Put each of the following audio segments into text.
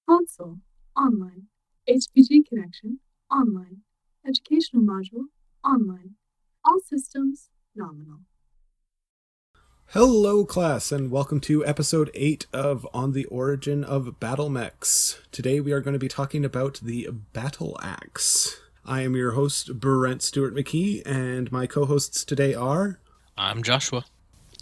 Console, online. HPG connection, online. Educational module, online. All systems, nominal. Hello, class, and welcome to episode 8 of On the Origin of Battlemechs. Today we are going to be talking about the Battleaxe. I am your host, Brent Stewart McKee, and my co-hosts today are... I'm Joshua.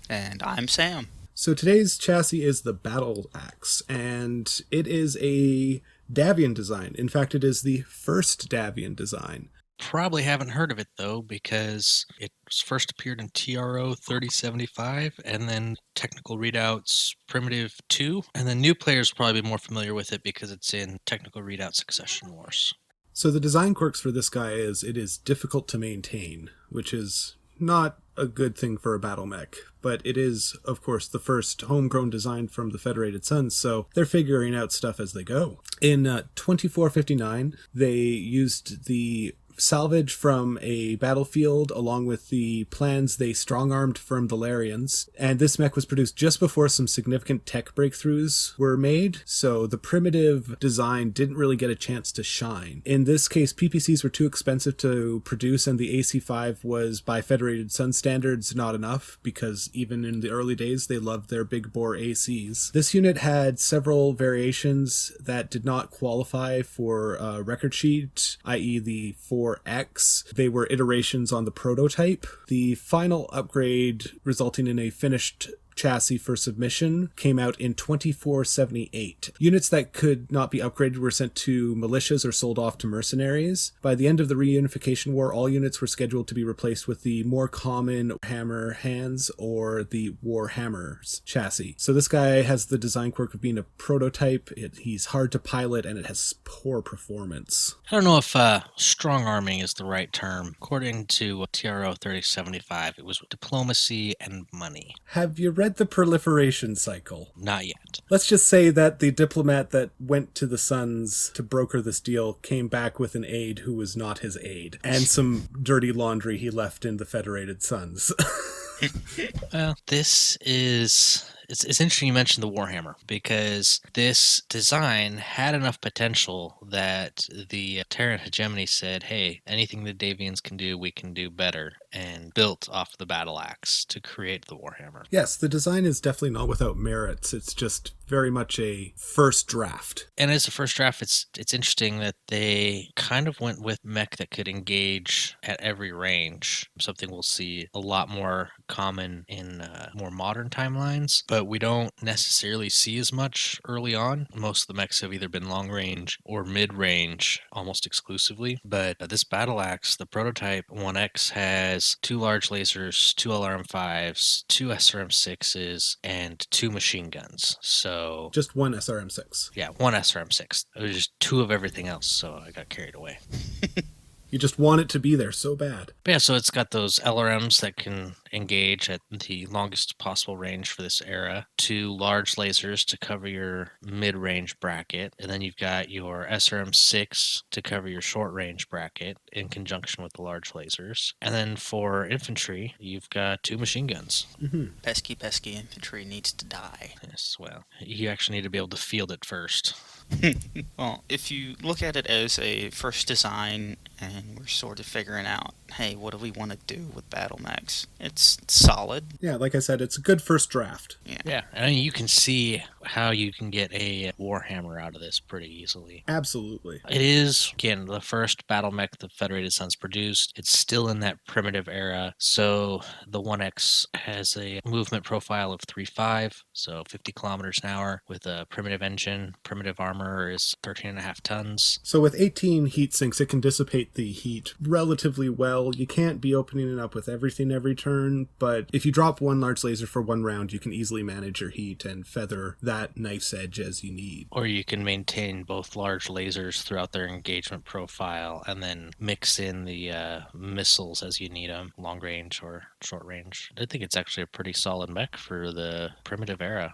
And I'm Sam. So today's chassis is the Battleaxe, and it is a Davian design. In fact, it is the first Davian design. Probably haven't heard of it, though, because it first appeared in TRO 3075, and then Technical Readouts Primitive 2, and then new players will probably be more familiar with it because it's in Technical Readout Succession Wars. So the design quirks for this guy is it is difficult to maintain, which is not a good thing for a battle mech, but it is, of course, the first homegrown design from the Federated Sons, so they're figuring out stuff as they go. In 2459, they used the salvage from a battlefield along with the plans they strong-armed from the Larians, and this mech was produced just before some significant tech breakthroughs were made, so the primitive design didn't really get a chance to shine. In this case, PPCs were too expensive to produce, and the AC-5 was, by Federated Sun standards, not enough, because even in the early days they loved their big bore ACs. This unit had several variations that did not qualify for a record sheet, i.e. the 4X. They were iterations on the prototype. The final upgrade, resulting in a finished chassis for submission, came out in 2478. Units that could not be upgraded were sent to militias or sold off to mercenaries. By the end of the reunification war, all units were scheduled to be replaced with the more common Hammer Hands or the Warhammers chassis. So this guy has the design quirk of being a prototype. He's hard to pilot, and it has poor performance. I don't know if strong arming is the right term. According to TRO 3075, it was diplomacy and money. Have you read the proliferation cycle? Not yet. Let's just say that the diplomat that went to the Suns to broker this deal came back with an aide who was not his aide, and some dirty laundry he left in the Federated Sons. Well, this is... It's interesting you mentioned the Warhammer, because this design had enough potential that the Terran hegemony said, hey, anything the Davians can do, we can do better, and built off the Battleaxe to create the Warhammer. Yes, the design is definitely not without merits. It's just very much a first draft. And as a first draft, it's interesting that they kind of went with mech that could engage at every range, something we'll see a lot more common in more modern timelines, but we don't necessarily see as much early on. Most of the mechs have either been long range or mid range almost exclusively, but this Battleaxe, the prototype 1X, has 2 large lasers, 2 LRM5s, 2 SRM6s, and 2 machine guns. So just one SRM6. Yeah, 1 SRM6. It was just 2 of everything else, so I got carried away. You just want it to be there so bad. But yeah, so it's got those LRMs that can engage at the longest possible range for this era, 2 large lasers to cover your mid-range bracket, and then you've got your SRM6 to cover your short-range bracket in conjunction with the large lasers. And then for infantry, you've got 2 machine guns. Mm-hmm. Pesky infantry needs to die. Yes, well, you actually need to be able to field it first. Well, if you look at it as a first design and we're sort of figuring out, hey, what do we want to do with Battlemechs? It's solid. Yeah, like I said, it's a good first draft. Yeah, I mean, you can see how you can get a Warhammer out of this pretty easily. Absolutely. It is, again, the first battle mech the Federated Sons produced. It's still in that primitive era, so the 1X has a movement profile of 3.5, so 50 kilometers an hour with a primitive engine. Primitive armor is 13.5 tons. So with 18 heat sinks, it can dissipate the heat relatively well. You can't be opening it up with everything every turn, but if you drop 1 large laser for 1 round, you can easily manage your heat and feather that knife's edge as you need. Or you can maintain both large lasers throughout their engagement profile and then mix in the missiles as you need them, long range or short range. I think it's actually a pretty solid mech for the primitive era.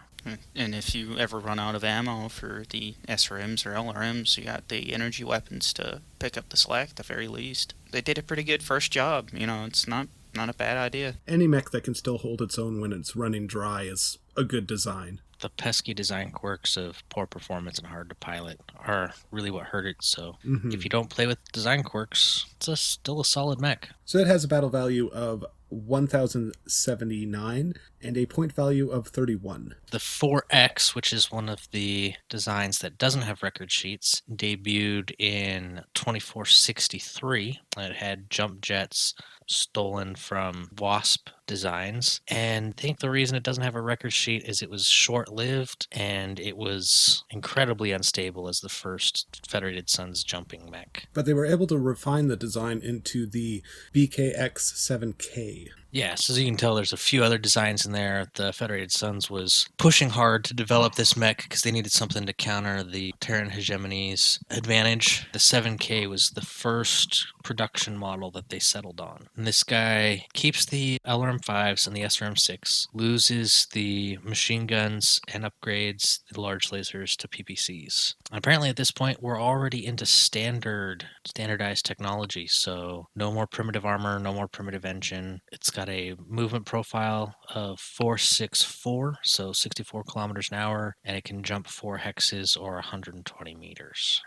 And if you ever run out of ammo for the SRMs or LRMs, you got the energy weapons to pick up the slack at the very least. They did a pretty good first job. You know, it's not a bad idea. Any mech that can still hold its own when it's running dry is a good design. The pesky design quirks of poor performance and hard to pilot are really what hurt it. So if you don't play with design quirks, it's still a solid mech. So it has a battle value of 1,079 and a point value of 31. The 4X, which is one of the designs that doesn't have record sheets, debuted in 2463. It had jump jets stolen from Wasp designs, and I think the reason it doesn't have a record sheet is it was short-lived and it was incredibly unstable as the first Federated Suns jumping mech. But they were able to refine the design into the BKX-7K. Yeah, so as you can tell, there's a few other designs in there. The Federated Suns was pushing hard to develop this mech because they needed something to counter the Terran hegemony's advantage. The 7K was the first production model that they settled on. And this guy keeps the LRM-5s and the SRM-6, loses the machine guns, and upgrades the large lasers to PPCs. And apparently at this point, we're already into standardized technology, so no more primitive armor, no more primitive engine. It's got a movement profile of 464, so 64 kilometers an hour, and it can jump 4 hexes or 120 meters.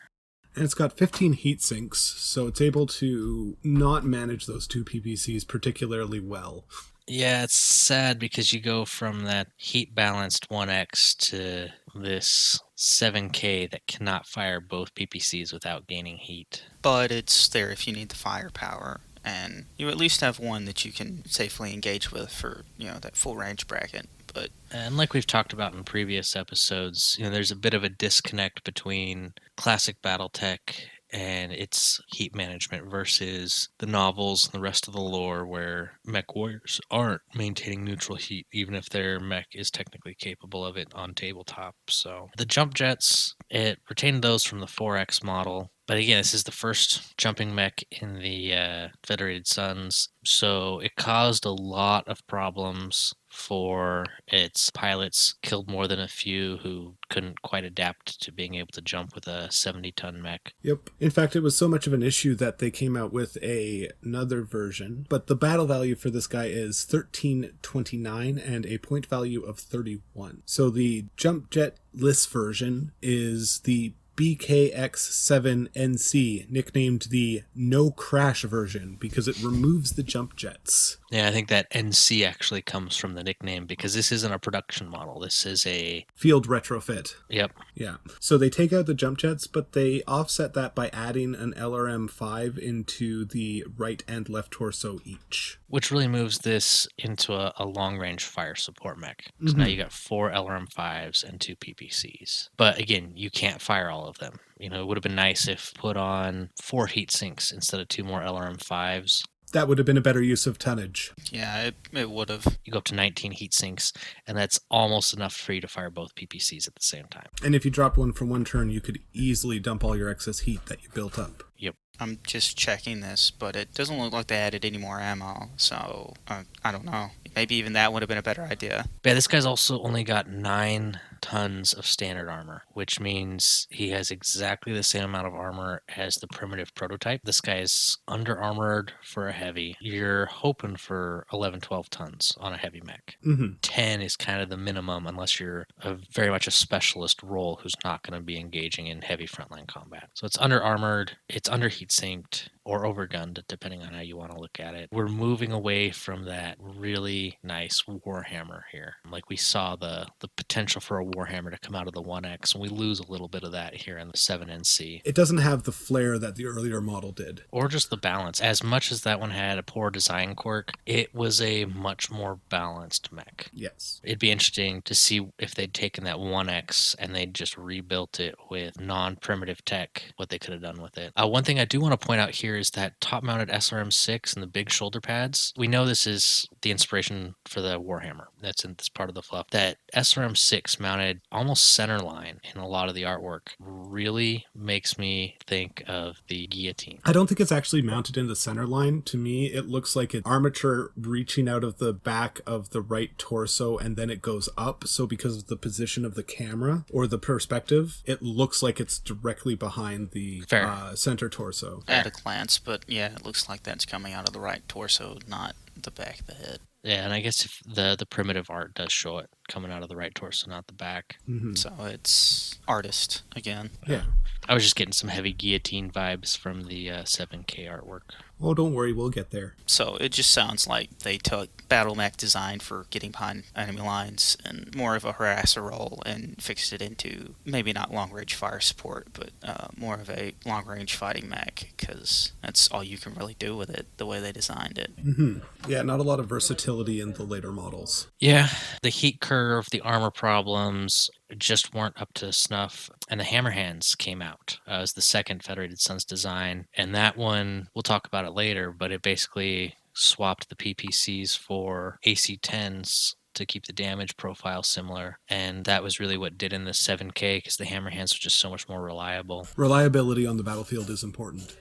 And it's got 15 heat sinks, so it's able to not manage those two PPCs particularly well. Yeah, it's sad because you go from that heat-balanced 1X to this 7K that cannot fire both PPCs without gaining heat. But it's there if you need the firepower, and you at least have one that you can safely engage with for, that full range bracket. And like we've talked about in previous episodes, there's a bit of a disconnect between classic Battletech and its heat management versus the novels and the rest of the lore where mech warriors aren't maintaining neutral heat, even if their mech is technically capable of it on tabletop. So the jump jets, it retained those from the 4X model. But again, this is the first jumping mech in the Federated Suns, so it caused a lot of problems for its pilots, killed more than a few who couldn't quite adapt to being able to jump with a 70-ton mech. Yep. In fact, it was so much of an issue that they came out with another version, but the battle value for this guy is 1329 and a point value of 31. So the jump jet-less version is the BKX-7NC, nicknamed the No Crash version because it removes the jump jets. Yeah, I think that NC actually comes from the nickname because this isn't a production model. This is a field retrofit. Yep. Yeah. So they take out the jump jets, but they offset that by adding an LRM-5 into the right and left torso each. Which really moves this into a long-range fire support mech. So now you got 4 LRM-5s and 2 PPCs. But again, you can't fire all of them. It would have been nice if put on 4 heat sinks instead of 2 more LRM-5s. That would have been a better use of tonnage. Yeah, it would have. You go up to 19 heat sinks, and that's almost enough for you to fire both PPCs at the same time. And if you dropped one from one turn, you could easily dump all your excess heat that you built up. Yep. I'm just checking this, but it doesn't look like they added any more ammo, so I don't know. Maybe even that would have been a better idea. Yeah, this guy's also only got 9 tons of standard armor, which means he has exactly the same amount of armor as the primitive prototype. This guy is under-armored for a heavy. You're hoping for 11, 12 tons on a heavy mech. 10 is kind of the minimum unless you're very much a specialist role who's not going to be engaging in heavy frontline combat. So it's under-armored, it's under-heat-sinked, or overgunned, depending on how you want to look at it. We're moving away from that really nice Warhammer here. Like we saw the potential for a Warhammer to come out of the 1X, and we lose a little bit of that here in the 7NC. It doesn't have the flair that the earlier model did. Or just the balance. As much as that one had a poor design quirk, it was a much more balanced mech. Yes. It'd be interesting to see if they'd taken that 1X and they'd just rebuilt it with non-primitive tech, what they could have done with it. One thing I do want to point out here is that top-mounted SRM-6 and the big shoulder pads. We know this is the inspiration for the Warhammer. That's in this part of the fluff. That SRM-6 mounted almost center line in a lot of the artwork really makes me think of the guillotine. I don't think it's actually mounted in the center line. To me, it looks like an armature reaching out of the back of the right torso and then it goes up. So because of the position of the camera or the perspective, it looks like it's directly behind the center torso. At a glance, but yeah, it looks like that's coming out of the right torso, not the back of the head. Yeah, and I guess if the primitive art does show it coming out of the right torso, not the back. Mm-hmm. So it's artist again. Yeah. I was just getting some heavy guillotine vibes from the 7K artwork. Oh, don't worry, we'll get there. So it just sounds like they took battle mech design for getting behind enemy lines and more of a harasser role and fixed it into maybe not long-range fire support, but more of a long-range fighting mech, because that's all you can really do with it, the way they designed it. Mm-hmm. Yeah, not a lot of versatility in the later models. Yeah, the heat curve, the armor problems just weren't up to snuff. And the Hammerhands came out as the second Federated Sons design. And that one, we'll talk about it later, but it basically swapped the PPCs for AC-10s to keep the damage profile similar. And that was really what did in the 7K, because the Hammerhands were just so much more reliable. Reliability on the battlefield is important.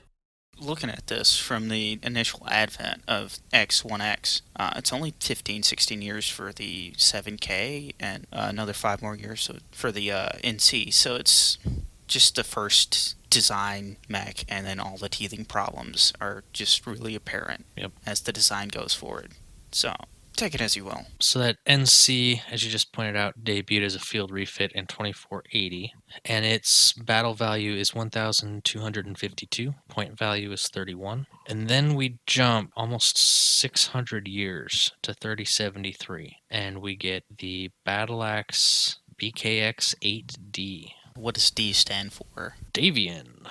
Looking at this from the initial advent of X1X, it's only 15, 16 years for the 7K and another 5 more years for the NC. So it's just the first design mech, and then all the teething problems are just really apparent as the design goes forward. So take it as you will. So that NC, as you just pointed out, debuted as a field refit in 2480, and its battle value is 1,252, point value is 31. And then we jump almost 600 years to 3073, and we get the Battleaxe BKX 8D. What does D stand for? Davian.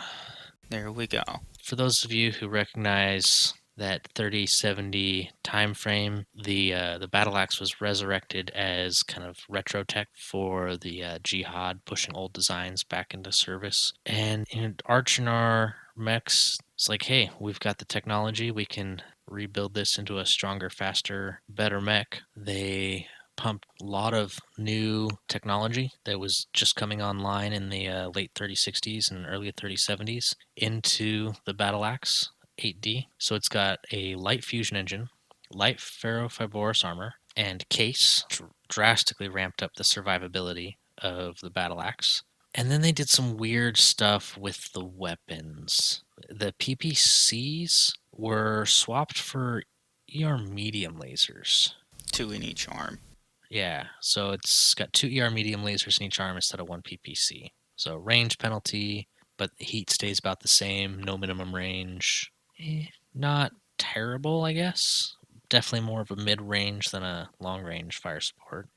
There we go. For those of you who recognize that 3070 time frame, the Battleaxe was resurrected as kind of retro tech for the Jihad, pushing old designs back into service. And in Archinar mechs, it's like, hey, we've got the technology, we can rebuild this into a stronger, faster, better mech. They pumped a lot of new technology that was just coming online in the late 3060s and early 3070s into the Battleaxe 8D. So it's got a light fusion engine, light ferrofibrous armor, and case. Drastically ramped up the survivability of the Battleaxe. And then they did some weird stuff with the weapons. The PPCs were swapped for ER medium lasers. 2 in each arm. Yeah, so it's got 2 ER medium lasers in each arm instead of 1 PPC. So range penalty, but the heat stays about the same, no minimum range. Not terrible, I guess. Definitely more of a mid-range than a long-range fire support.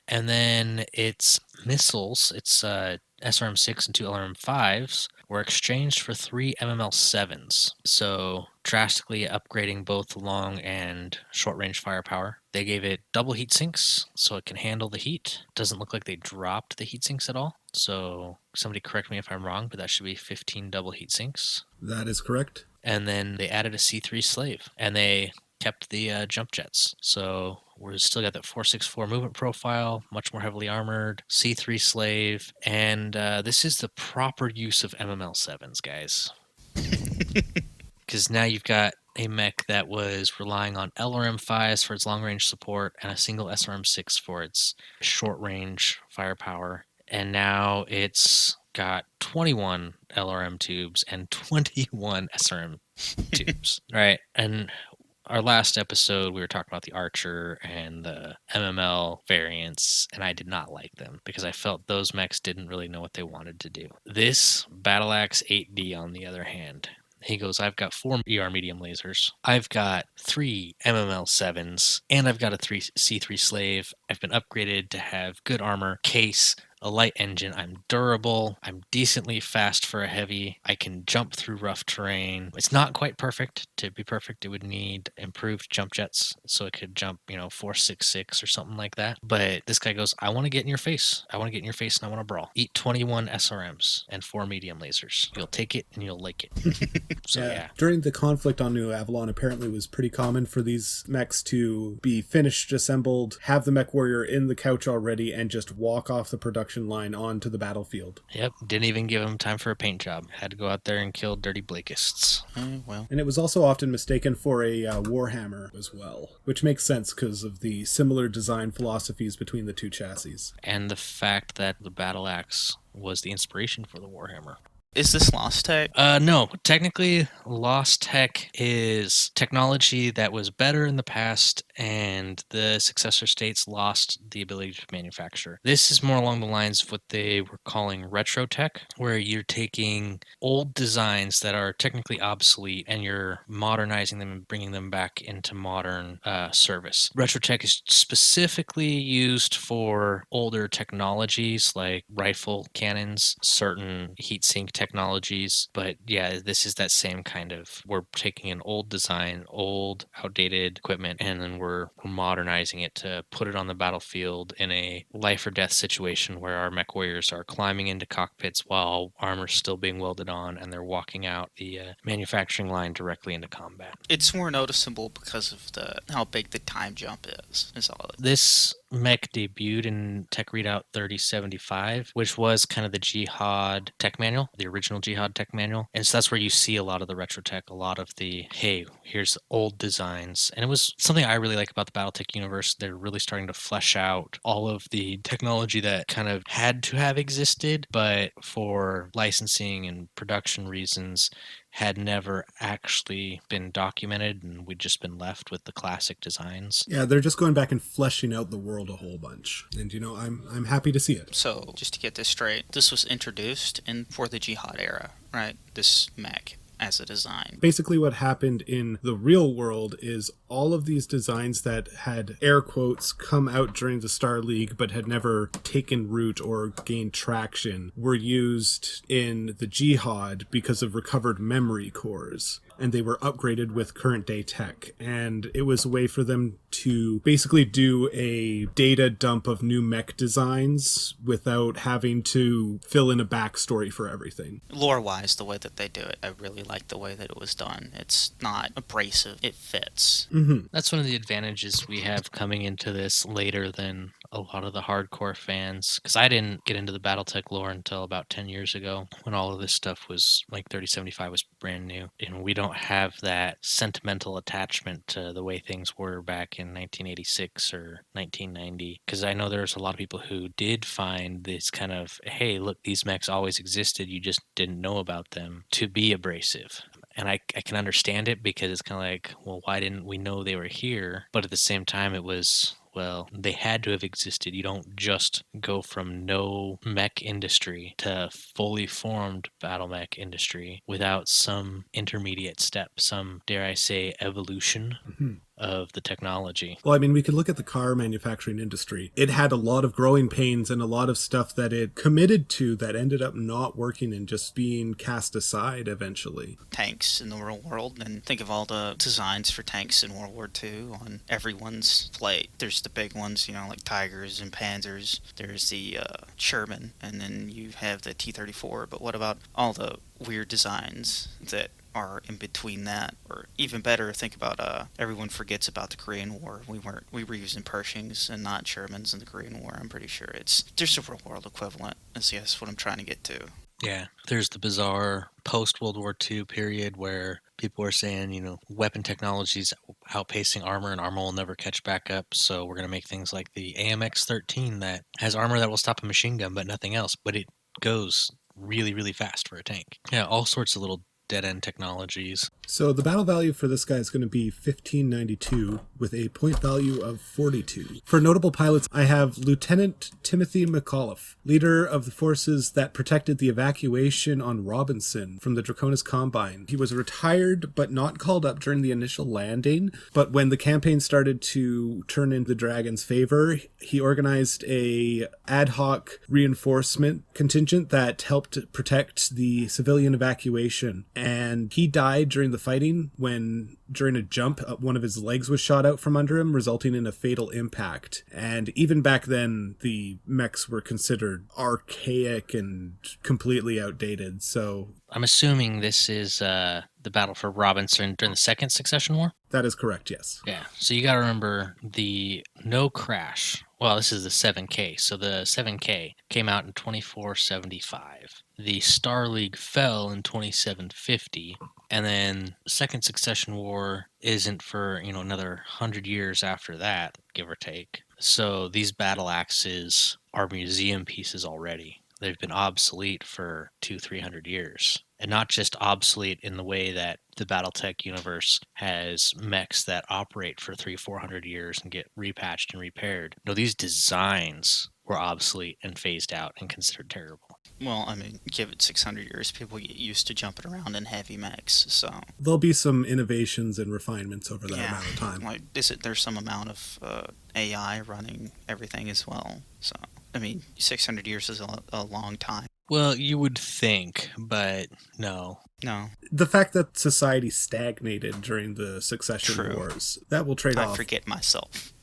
And then its missiles, its SRM-6 and 2 LRM-5s, were exchanged for 3 MML-7s. So drastically upgrading both long and short-range firepower. They gave it double heat sinks, so it can handle the heat. Doesn't look like they dropped the heat sinks at all. So somebody correct me if I'm wrong, but that should be 15 double heat sinks. That is correct. And then they added a C3 slave, and they kept the jump jets. So we're still got that 464 movement profile, much more heavily armored, C3 slave, and this is the proper use of MML-7s, guys. Because now you've got a mech that was relying on LRM-5s for its long-range support and a single SRM-6 for its short-range firepower. And now it's got 21 LRM tubes and 21 SRM tubes, right? And our last episode, we were talking about the Archer and the MML variants, and I did not like them because I felt those mechs didn't really know what they wanted to do. This Battleaxe 8D, on the other hand, he goes, I've got 4 ER medium lasers, I've got 3 MML-7s, and I've got a C3 slave. I've been upgraded to have good armor, case, a light engine. I'm durable. I'm decently fast for a heavy. I can jump through rough terrain. It's not quite perfect. To be perfect, it would need improved jump jets, so it could jump, 466 or something like that. But this guy goes, I want to get in your face. I want to get in your face and I want to brawl. Eat 21 SRMs and 4 medium lasers. You'll take it and you'll like it. So yeah. During the conflict on New Avalon, apparently it was pretty common for these mechs to be finished, assembled, have the mech warrior in the couch already, and just walk off the production line onto the battlefield. Yep, didn't even give him time for a paint job. Had to go out there and kill dirty Blakists. Well. And it was also often mistaken for a Warhammer as well, which makes sense because of the similar design philosophies between the two chassis. And the fact that the Battleaxe was the inspiration for the Warhammer. Is this Lost Tech? No, technically, Lost Tech is technology that was better in the past, and the successor states lost the ability to manufacture. This is more along the lines of what they were calling retro tech, where you're taking old designs that are technically obsolete and you're modernizing them and bringing them back into modern service. Retro tech is specifically used for older technologies like rifle cannons, certain heatsink technologies. But yeah, this is that same kind of, we're taking an old design, old outdated equipment, and then we're modernizing it to put it on the battlefield in a life or death situation where our mech warriors are climbing into cockpits while armor's still being welded on and they're walking out the manufacturing line directly into combat. It's more noticeable because of how big the time jump is all. This mech debuted in Tech Readout 3075, which was kind of the Jihad tech manual, the original Jihad tech manual. And so that's where you see a lot of the retro tech, a lot of the, hey, here's old designs. And it was something I really like about the Battletech universe. They're really starting to flesh out all of the technology that kind of had to have existed, but for licensing and production reasons, had never actually been documented, and we'd just been left with the classic designs. Yeah, they're just going back and fleshing out the world a whole bunch. And, I'm happy to see it. So, just to get this straight, this was introduced for the Jihad era, right? This mech as a design. Basically what happened in the real world is all of these designs that had air quotes come out during the Star League but had never taken root or gained traction were used in the Jihad because of recovered memory cores. And they were upgraded with current day tech. And it was a way for them to basically do a data dump of new mech designs without having to fill in a backstory for everything. Lore-wise, the way that they do it, I really like the way that it was done. It's not abrasive. It fits. Mm-hmm. That's one of the advantages we have coming into this later than a lot of the hardcore fans, because I didn't get into the Battletech lore until about 10 years ago when all of this stuff was, like 3075 was brand new, and we don't have that sentimental attachment to the way things were back in 1986 or 1990, because I know there's a lot of people who did find this kind of, hey, look, these mechs always existed, you just didn't know about them, to be abrasive. And I can understand it, because it's kind of like, well, why didn't we know they were here? But at the same time, it was, well, they had to have existed. You don't just go from no mech industry to fully formed battle mech industry without some intermediate step, some, dare I say, evolution. Mm-hmm. Of the technology. Well, I mean, we could look at the car manufacturing industry. It had a lot of growing pains and a lot of stuff that it committed to that ended up not working and just being cast aside eventually. Tanks in the real world, and think of all the designs for tanks in World War II on everyone's plate. There's the big ones, like Tigers and Panzers. There's the Sherman, and then you have the T-34. But what about all the weird designs that are in between that? Or even better, think about everyone forgets about the Korean War. We were using Pershings and not Shermans in the Korean War. I'm pretty sure there's a real world equivalent. That's what I'm trying to get to. Yeah, there's the bizarre post-World War II period where people are saying, weapon technology's outpacing armor and armor will never catch back up, so we're going to make things like the AMX-13 that has armor that will stop a machine gun but nothing else, but it goes really, really fast for a tank. Yeah, all sorts of little dead-end technologies. So the battle value for this guy is going to be 1592 with a point value of 42. For notable pilots, I have Lieutenant Timothy McAuliffe, leader of the forces that protected the evacuation on Robinson from the Draconis Combine. He was retired but not called up during the initial landing, but when the campaign started to turn in the Dragon's favor, he organized a ad hoc reinforcement contingent that helped protect the civilian evacuation, and he died during the fighting when, during a jump, one of his legs was shot out from under him, resulting in a fatal impact. And even back then, the mechs were considered archaic and completely outdated, so... I'm assuming this is the battle for Robinson during the Second Succession War? That is correct, yes. Yeah, so you gotta remember the no crash. Well, this is the 7K, so the 7K came out in 2475. The Star League fell in 2750, and then Second Succession War isn't for, another 100 years after that, give or take. So these battle axes are museum pieces already. They've been obsolete for 200-300 years. And not just obsolete in the way that the Battletech universe has mechs that operate for 300-400 years and get repatched and repaired. No, these designs were obsolete and phased out and considered terrible. Well, I mean, give it 600 years, people get used to jumping around in heavy mechs, so... There'll be some innovations and refinements over that amount of time. Like, there's some amount of AI running everything as well, so... I mean, 600 years is a long time. Well, you would think, but no. No. The fact that society stagnated during the succession wars, that will trade off. I forget myself.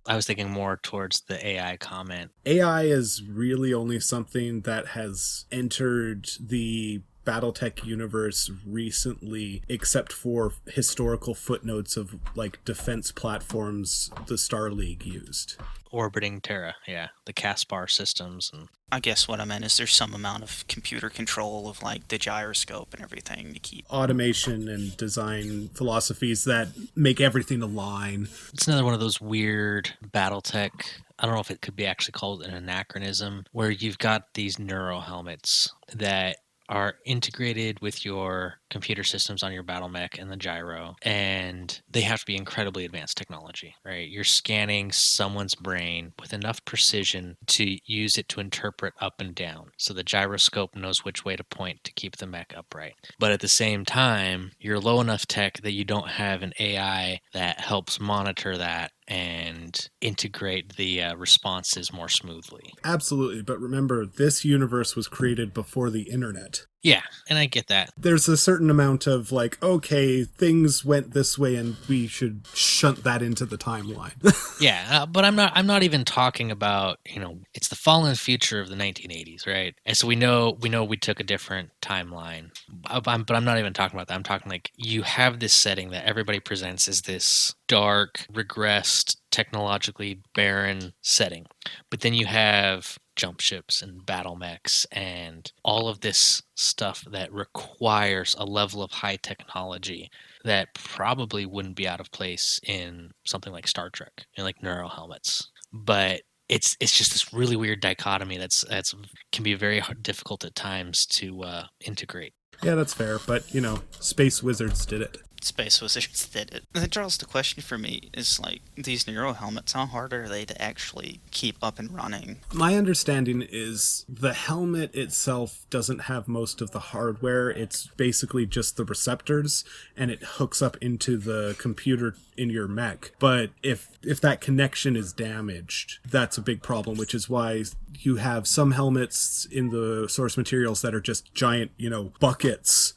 I was thinking more towards the AI comment. AI is really only something that has entered the Battletech universe recently, except for historical footnotes of like defense platforms the Star League used. Orbiting Terra, yeah. The Caspar systems. And I guess what I meant is there's some amount of computer control of like the gyroscope and everything to keep automation and design philosophies that make everything align. It's another one of those weird Battletech, I don't know if it could be actually called an anachronism, where you've got these neuro helmets that are integrated with your computer systems on your battle mech and the gyro, and they have to be incredibly advanced technology, right? You're scanning someone's brain with enough precision to use it to interpret up and down, so the gyroscope knows which way to point to keep the mech upright. But at the same time, you're low enough tech that you don't have an AI that helps monitor that and integrate the responses more smoothly. Absolutely, but remember, this universe was created before the internet. Yeah, and I get that. There's a certain amount of like, okay, things went this way and we should shunt that into the timeline. Yeah, but I'm not even talking about, it's the fallen future of the 1980s, right? And so we know we took a different timeline. But I'm not even talking about that. I'm talking like you have this setting that everybody presents as this dark, regressed, technologically barren setting. But then you have jump ships and battle mechs and all of this stuff that requires a level of high technology that probably wouldn't be out of place in something like Star Trek, like neuro helmets. But it's just this really weird dichotomy that's can be very difficult at times to integrate. Yeah, that's fair, but Space Wizards did it. Space Wizards did it. That draws the question for me is like, these neuro helmets, how hard are they to actually keep up and running? My understanding is the helmet itself doesn't have most of the hardware. It's basically just the receptors, and it hooks up into the computer in your mech. But if that connection is damaged, that's a big problem, which is why you have some helmets in the source materials that are just giant, buckets.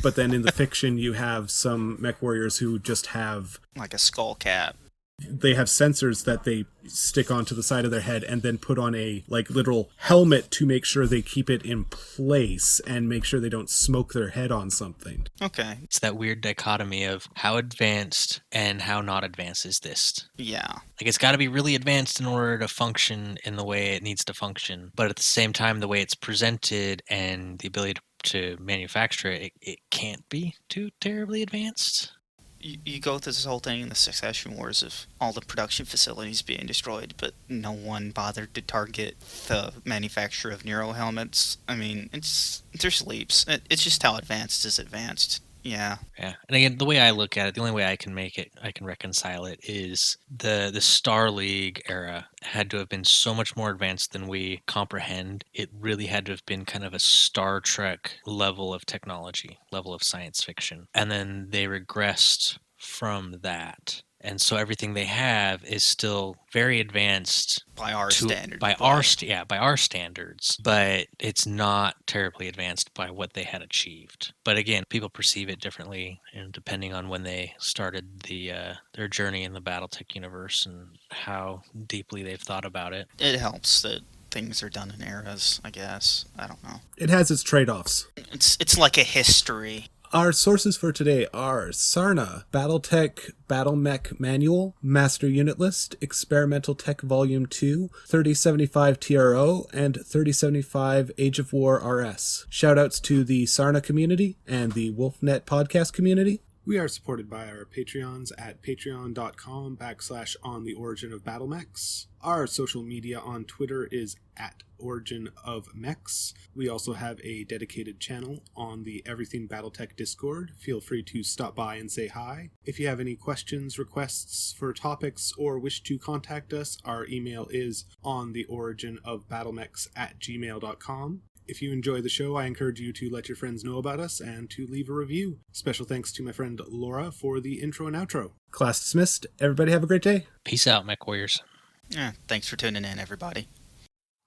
But then in the fiction, you have some mech warriors who just have... like a skull cap. They have sensors that they stick onto the side of their head and then put on a literal helmet to make sure they keep it in place and make sure they don't smoke their head on something. Okay. It's that weird dichotomy of how advanced and how not advanced is this. Yeah. Like, it's got to be really advanced in order to function in the way it needs to function. But at the same time, the way it's presented and the ability to manufacture it can't be too terribly advanced. You go through this whole thing in the Succession Wars of all the production facilities being destroyed, but no one bothered to target the manufacture of neuro helmets. I mean, there's leaps. It's just how advanced is advanced. Yeah. Yeah. And again, the way I look at it, the only way I can reconcile it is the Star League era had to have been so much more advanced than we comprehend. It really had to have been kind of a Star Trek level of technology, level of science fiction. And then they regressed from that. And so everything they have is still very advanced by our standards. By our standards, but it's not terribly advanced by what they had achieved. But again, people perceive it differently, and depending on when they started their journey in the BattleTech universe and how deeply they've thought about it. It helps that things are done in eras, I guess. I don't know. It has its trade-offs. It's like a history. Our sources for today are Sarna, Battletech Battlemech Manual, Master Unit List, Experimental Tech Volume 2, 3075 TRO, and 3075 Age of War RS. Shoutouts to the Sarna community and the WolfNet podcast community. We are supported by our Patreons at patreon.com/on the Origin of Battlemechs. Our social media on Twitter is at Origin of Mechs. We also have a dedicated channel on the Everything Battletech Discord. Feel free to stop by and say hi. If you have any questions, requests for topics, or wish to contact us, our email is ontheoriginofbattlemechs@gmail.com. If you enjoy the show, I encourage you to let your friends know about us and to leave a review. Special thanks to my friend Laura for the intro and outro. Class dismissed. Everybody have a great day. Peace out, Mech Warriors. Yeah, thanks for tuning in, everybody.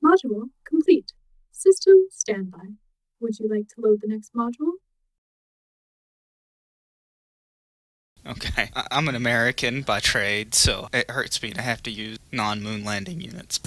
Module complete. System standby. Would you like to load the next module? Okay, I'm an American by trade, so it hurts me to have to use non-moon landing units.